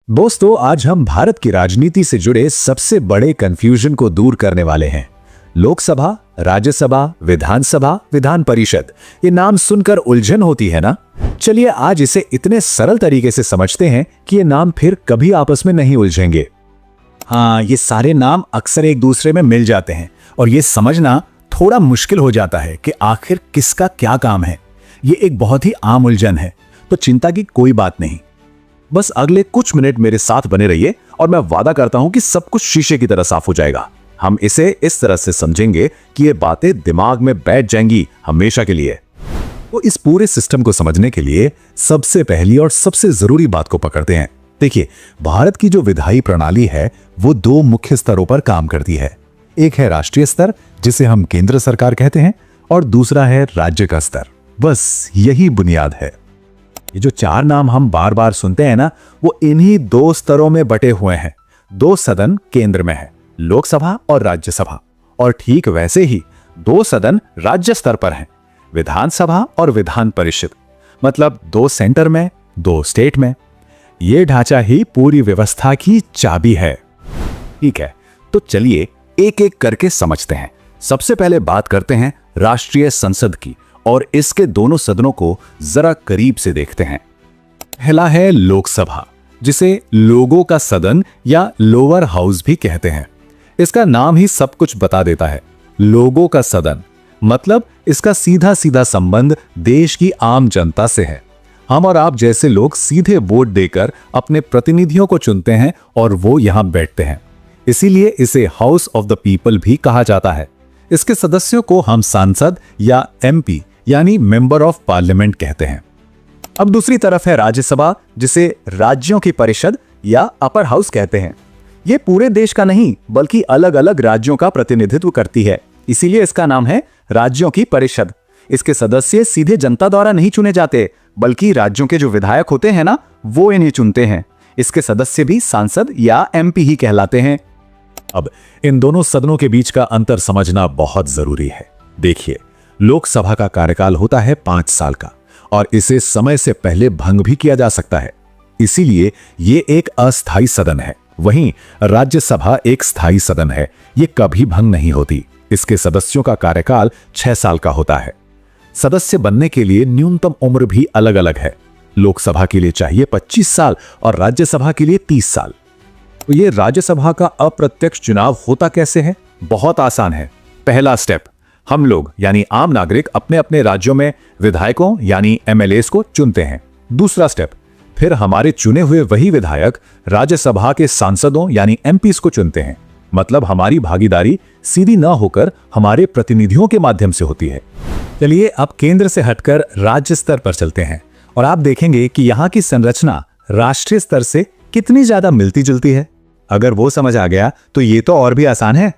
दोस्तों, आज हम भारत की राजनीति से जुड़े सबसे बड़े कंफ्यूजन को दूर करने वाले हैं। लोकसभा, राज्यसभा, विधानसभा, विधान परिषद, ये नाम सुनकर उलझन होती है ना। चलिए आज इसे इतने सरल तरीके से समझते हैं कि ये नाम फिर कभी आपस में नहीं उलझेंगे। हाँ, ये सारे नाम अक्सर एक दूसरे में मिल जाते हैं और ये समझना थोड़ा मुश्किल हो जाता है कि आखिर किसका क्या काम है। ये एक बहुत ही आम उलझन है, तो चिंता की कोई बात नहीं। बस अगले कुछ मिनट मेरे साथ बने रहिए और मैं वादा करता हूं कि सब कुछ शीशे की तरह साफ हो जाएगा। हम इसे इस तरह से समझेंगे कि ये बातें दिमाग में बैठ जाएंगी हमेशा के लिए। तो इस पूरे सिस्टम को समझने के लिए सबसे पहली और सबसे जरूरी बात को पकड़ते हैं। देखिए, भारत की जो विधायी प्रणाली है वो दो मुख्य स्तरों पर काम करती है। एक है राष्ट्रीय स्तर, जिसे हम केंद्र सरकार कहते हैं, और दूसरा है राज्य का स्तर। बस यही बुनियाद है। ये जो चार नाम हम बार बार सुनते हैं ना, वो इन्हीं दो स्तरों में बटे हुए हैं। दो सदन केंद्र में है, लोकसभा और राज्यसभा, और ठीक वैसे ही दो सदन राज्य स्तर पर हैं, विधानसभा और विधान परिषद। मतलब दो सेंटर में, दो स्टेट में। ये ढांचा ही पूरी व्यवस्था की चाबी है। ठीक है, तो चलिए एक एक करके समझते हैं। सबसे पहले बात करते हैं राष्ट्रीय संसद की और इसके दोनों सदनों को जरा करीब से देखते हैं। पहला है लोकसभा, जिसे लोगों का सदन या लोअर हाउस भी कहते हैं। इसका नाम ही सब कुछ बता देता है। लोगों का सदन मतलब इसका सीधा सीधा संबंध देश की आम जनता से है। हम और आप जैसे लोग सीधे वोट देकर अपने प्रतिनिधियों को चुनते हैं और वो यहां बैठते हैं। इसीलिए इसे हाउस ऑफ द पीपल भी कहा जाता है। इसके सदस्यों को हम सांसद या एमपी यानी मेंबर ऑफ पार्लियामेंट कहते हैं। अब दूसरी तरफ है राज्यसभा, जिसे राज्यों की परिषद या अपर हाउस कहते हैं। यह पूरे देश का नहीं बल्कि अलग अलग राज्यों का प्रतिनिधित्व करती है, इसीलिए इसका नाम है राज्यों की परिषद। इसके सदस्य सीधे जनता द्वारा नहीं चुने जाते, बल्कि राज्यों के जो विधायक होते हैं ना, वो इन्हें चुनते हैं। इसके सदस्य भी सांसद या एमपी ही कहलाते हैं। अब इन दोनों सदनों के बीच का अंतर समझना बहुत जरूरी है। देखिए, लोकसभा का कार्यकाल होता है 5 साल का और इसे समय से पहले भंग भी किया जा सकता है, इसीलिए ये एक अस्थायी सदन है। वहीं राज्यसभा एक स्थायी सदन है, ये कभी भंग नहीं होती। इसके सदस्यों का कार्यकाल 6 साल का होता है। सदस्य बनने के लिए न्यूनतम उम्र भी अलग अलग है। लोकसभा के लिए चाहिए 25 साल और राज्यसभा के लिए 30 साल। तो ये राज्यसभा का अप्रत्यक्ष चुनाव होता कैसे है? बहुत आसान है। पहला स्टेप, हम लोग यानी आम नागरिक अपने अपने राज्यों में विधायकों यानी एमएलएस को चुनते हैं। दूसरा स्टेप, फिर हमारे चुने हुए वही विधायक राज्यसभा के सांसदों यानी एमपीस को चुनते हैं। मतलब हमारी भागीदारी सीधी ना होकर हमारे प्रतिनिधियों के माध्यम से होती है। चलिए अब केंद्र से हटकर राज्य स्तर पर चलते हैं और आप देखेंगे कि यहाँ की संरचना राष्ट्रीय स्तर से कितनी ज्यादा मिलती जुलती है। अगर वो समझ आ गया तो ये तो और भी आसान है।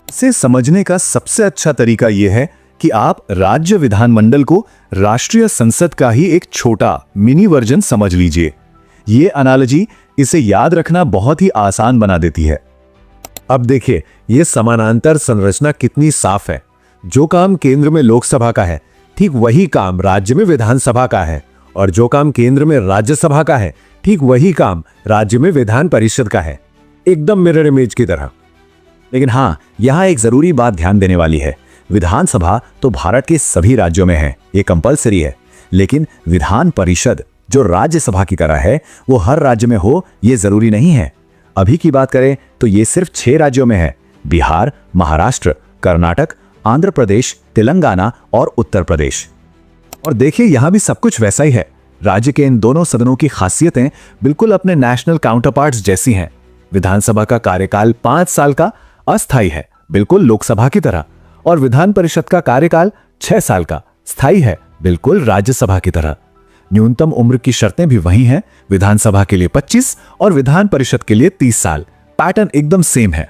इसे समझने का सबसे अच्छा तरीका यह है कि आप राज्य विधानमंडल को राष्ट्रीय संसद का ही एक छोटा मिनी वर्जन समझ लीजिए। ये एनालॉजी इसे याद रखना बहुत ही आसान बना देती है। अब देखिए, ये समानांतर संरचना कितनी साफ है। जो काम केंद्र में लोकसभा का है, ठीक वही काम राज्य में विधानसभा का है, और जो काम केंद्र में राज्यसभा का है, ठीक वही काम राज्य में विधान परिषद का है। एकदम मिरर इमेज की तरह। लेकिन हाँ, यहां एक जरूरी बात ध्यान देने वाली है। विधानसभा तो भारत के सभी राज्यों में है, ये कंपलसरी है। लेकिन विधान परिषद जो राज्यसभा की तरह है, वो हर राज्य में हो ये जरूरी नहीं है। अभी की बात करें तो ये सिर्फ 6 राज्यों में है: बिहार, महाराष्ट्र, कर्नाटक, आंध्र प्रदेश, तेलंगाना और उत्तर प्रदेश। और देखिए, यहां भी सब कुछ वैसा ही है। राज्य के इन दोनों सदनों की खासियतें बिल्कुल अपने नेशनल काउंटरपार्ट्स जैसी हैं। विधानसभा का कार्यकाल 5 साल का अस्थायी है, बिल्कुल लोकसभा की तरह, और विधान परिषद का कार्यकाल 6 साल का स्थायी है, बिल्कुल राज्यसभा की तरह। न्यूनतम उम्र की शर्तें भी वही हैं, विधानसभा के लिए 25 और विधान परिषद के लिए 30 साल। पैटर्न एकदम सेम है।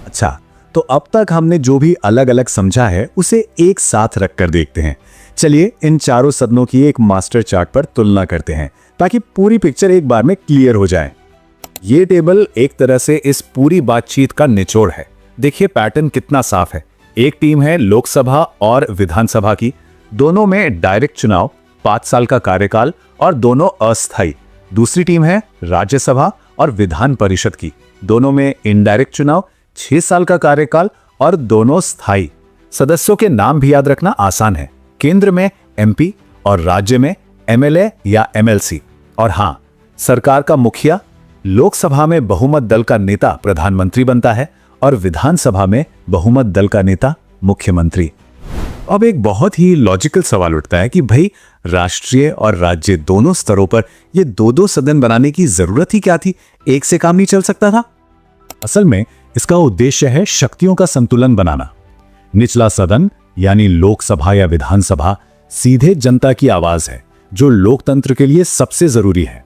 अच्छा, तो अब तक हमने जो भी अलग अलग समझा है उसे एक साथ रखकर देखते हैं। चलिए इन चारों सदनों की एक मास्टर चार्ट पर तुलना करते हैं ताकि पूरी पिक्चर एक बार में क्लियर हो जाए। ये टेबल एक तरह से इस पूरी बातचीत का निचोड़ है। देखिए पैटर्न कितना साफ है। एक टीम है लोकसभा और विधानसभा की, दोनों में डायरेक्ट चुनाव, 5 साल का कार्यकाल और दोनों अस्थायी, दूसरी टीम है राज्यसभा और विधान परिषद की। दोनों में इनडायरेक्ट चुनाव, 6 साल का कार्यकाल और दोनों स्थायी। सदस्यों के नाम भी याद रखना आसान है। केंद्र में एमपी और राज्य में एमएलए या एमएलसी। और हां, सरकार का मुखिया, लोकसभा में बहुमत दल का नेता प्रधानमंत्री बनता है और विधानसभा में बहुमत दल का नेता मुख्यमंत्री। अब एक बहुत ही लॉजिकल सवाल उठता है कि भाई राष्ट्रीय और राज्य दोनों स्तरों पर ये दो सदन बनाने की जरूरत ही क्या थी? एक से काम नहीं चल सकता था? असल में इसका उद्देश्य है शक्तियों का संतुलन बनाना। निचला सदन यानी लोकसभा या विधानसभा सीधे जनता की आवाज है, जो लोकतंत्र के लिए सबसे जरूरी है।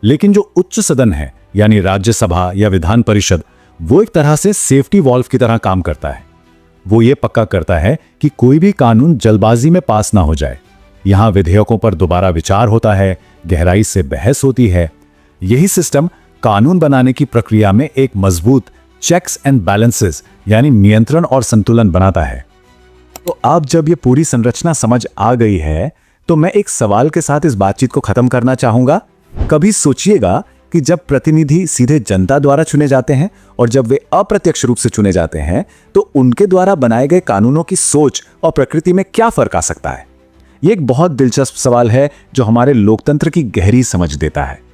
लेकिन जो उच्च सदन है यानी राज्यसभा या विधान परिषद, वो एक तरह से सेफ्टी वॉल्व की तरह काम करता है। वो ये पक्का करता है कि कोई भी कानून जल्दबाजी में पास ना हो जाए। यहां विधेयकों पर दोबारा विचार होता है, गहराई से बहस होती है। यही सिस्टम कानून बनाने की प्रक्रिया में एक मजबूत चेक्स एंड बैलेंसेस यानी नियंत्रण और संतुलन बनाता है। तो अब जब ये पूरी संरचना समझ आ गई है, तो मैं एक सवाल के साथ इस बातचीत को खत्म करना चाहूंगा। कभी सोचिएगा कि जब प्रतिनिधि सीधे जनता द्वारा चुने जाते हैं और जब वे अप्रत्यक्ष रूप से चुने जाते हैं, तो उनके द्वारा बनाए गए कानूनों की सोच और प्रकृति में क्या फर्क आ सकता है? ये एक बहुत दिलचस्प सवाल है जो हमारे लोकतंत्र की गहरी समझ देता है।